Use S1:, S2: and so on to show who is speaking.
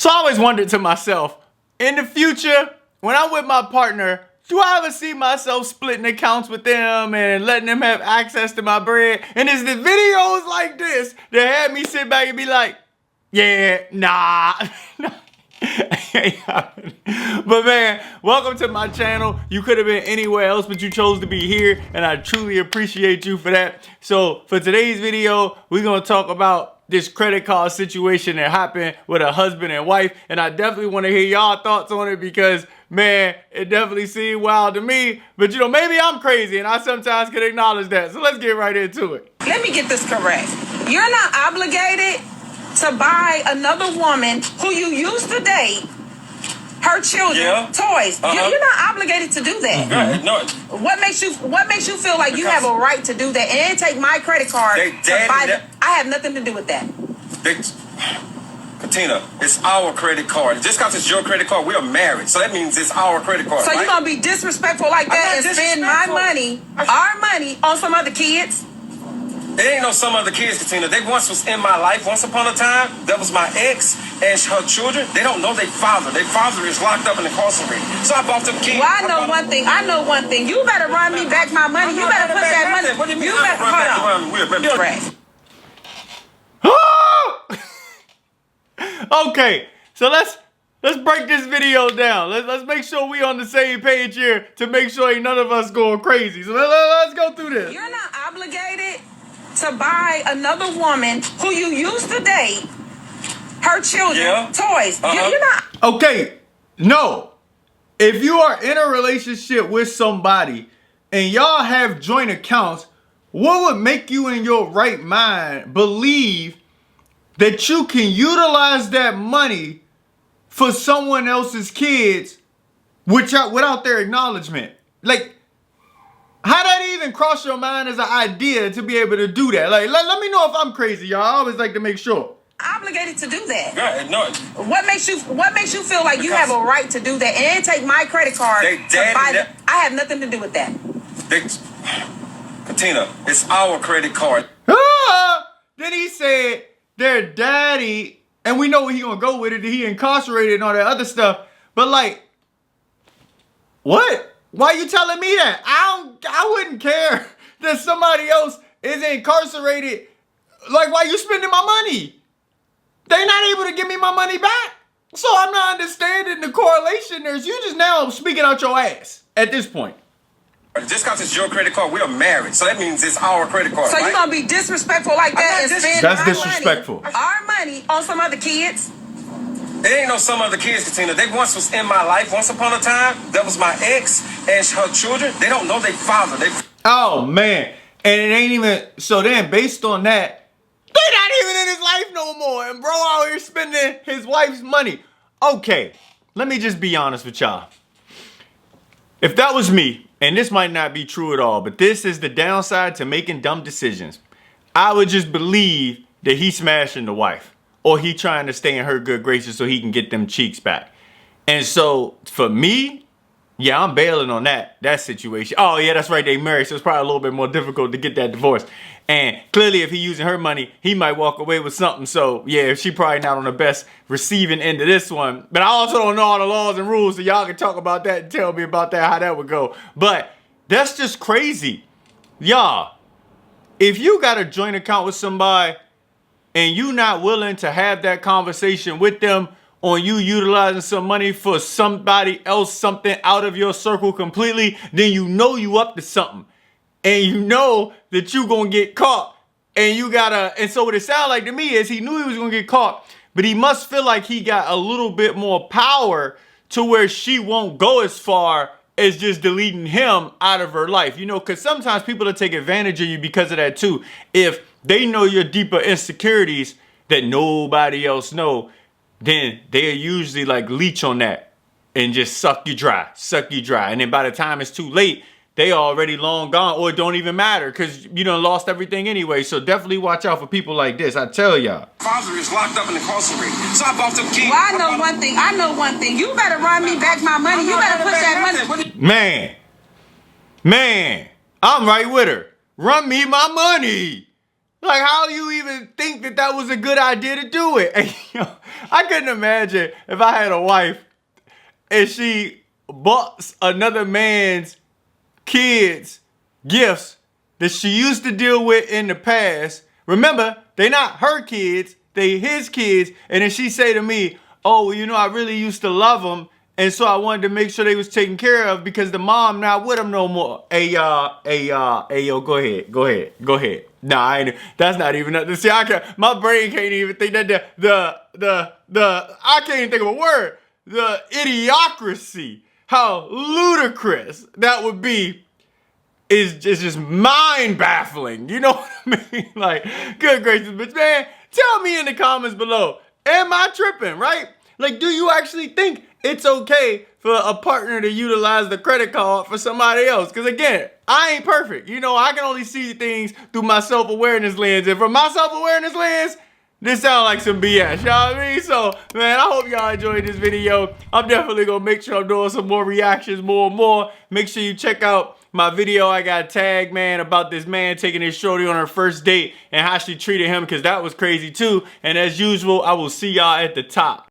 S1: So I always wondered to myself, in the future, when I'm with my partner, do I ever see myself splitting accounts with them and letting them have access to my bread? And it's the videos like this that had me sit back and be like, yeah, nah. But man, welcome to my channel. You could have been anywhere else, but you chose to be here, and I truly appreciate you for that. So for today's video, we're gonna talk about this credit card situation that happened with a husband and wife, and I definitely want to hear y'all thoughts on it because, man, it definitely seemed wild to me. But you know, maybe I'm crazy, and I sometimes can acknowledge that. So let's get right into it.
S2: Let me get this correct. You're not obligated to buy another woman who you used to date her children toys. You're not obligated to do that.
S3: Right. No.
S2: What makes you feel like you have a right to do that and take my credit card to buy them? I have nothing to do with that.
S3: Katina, it's our credit card. Just because it's your credit card, we are married. So that means it's our credit card.
S2: So you're going to be disrespectful like that and spend my money, our money, on some other kids?
S3: There ain't no some other kids, Katina. They once was in my life. Once upon a time, that was my ex and her children. They don't know their father. Their father is locked up and incarcerated. So I bought them kids.
S2: Well, I know one thing. You better run me back my money. You better put that money.
S3: What do you mean? Hold
S2: on.
S1: Okay, so let's break this video down. Let's make sure we on the same page here to make sure ain't none of us going crazy. So let's go through this.
S2: You're not obligated to buy another woman who you used to date her children toys. You're not.
S1: Okay, no. If you are in a relationship with somebody and y'all have joint accounts, what would make you in your right mind believe that you can utilize that money for someone else's kids without their acknowledgement? Like, how that even cross your mind as an idea to be able to do that? Like, let me know if I'm crazy, y'all. I always like to make sure.
S2: Obligated to do that.
S3: Right, no.
S2: What makes you feel like you have a right to do that and take my credit card to buy them? I have nothing to do with that.
S3: Katina, it's our credit card.
S1: Then he said their daddy, and we know where he gonna go with it. He incarcerated and all that other stuff. But like, what? Why you telling me that? I wouldn't care that somebody else is incarcerated. Like, why you spending my money? They not able to give me my money back. So I'm not understanding the correlation. There's you just now speaking out your ass at this point.
S3: Just because it's your credit card, we are married. So that means it's our credit card.
S2: So you're going to be disrespectful like that and spend
S1: That's disrespectful.
S2: Our money on some other kids?
S3: There ain't no some other kids, Katina. They once was in my life. Once upon a time, that was my ex and her children. They don't know their father.
S1: Oh, man. And it ain't even... So then, based on that, they're not even in his life no more. And bro out here spending his wife's money. Okay, let me just be honest with y'all. If that was me, and this might not be true at all, but this is the downside to making dumb decisions, I would just believe that he's smashing the wife. Or he trying to stay in her good graces so he can get them cheeks back. And so, for me, yeah, I'm bailing on that situation. Oh, yeah, that's right, they married, so it's probably a little bit more difficult to get that divorce. And clearly, if he using her money, he might walk away with something. So, yeah, she probably not on the best receiving end of this one. But I also don't know all the laws and rules, so y'all can talk about that and tell me about that, how that would go. But that's just crazy. Y'all, if you got a joint account with somebody and you not willing to have that conversation with them on you utilizing some money for somebody else, something out of your circle completely, then you know you up to something. And you know that you gonna get caught. And so what it sounded like to me is he knew he was gonna get caught, but he must feel like he got a little bit more power to where she won't go as far as just deleting him out of her life. You know, because sometimes people will take advantage of you because of that too. If they know your deeper insecurities that nobody else know, then they'll usually like leech on that and just suck you dry. And then by the time it's too late, they already long gone, or it don't even matter because you done lost everything anyway. So definitely watch out for people like this. I tell y'all.
S3: Father is locked up and incarcerated. So I bought them kids.
S2: Well, I know one thing. You better run me back my money. You better put that money.
S1: Man, I'm right with her. Run me my money. Like, how you even think that that was a good idea to do it? And, I couldn't imagine if I had a wife and she bought another man's kids gifts that she used to deal with in the past. Remember, they not her kids, they his kids. And then she say to me, oh, well, I really used to love them. And so I wanted to make sure they was taken care of because the mom not with them no more. Hey, yo, go ahead. Nah, I ain't, that's not even nothing. See, my brain can't even think that I can't even think of a word. The idiocracy, how ludicrous that would be is just mind baffling. You know what I mean? Like, good gracious, but man, tell me in the comments below, am I tripping, right? Like, do you actually think it's okay for a partner to utilize the credit card for somebody else? Because again, I ain't perfect. I can only see things through my self-awareness lens. And from my self-awareness lens, this sounds like some BS, you know what I mean? So, man, I hope y'all enjoyed this video. I'm definitely going to make sure I'm doing some more reactions, more and more. Make sure you check out my video I got tagged, man, about this man taking his shorty on her first date and how she treated him, because that was crazy too. And as usual, I will see y'all at the top.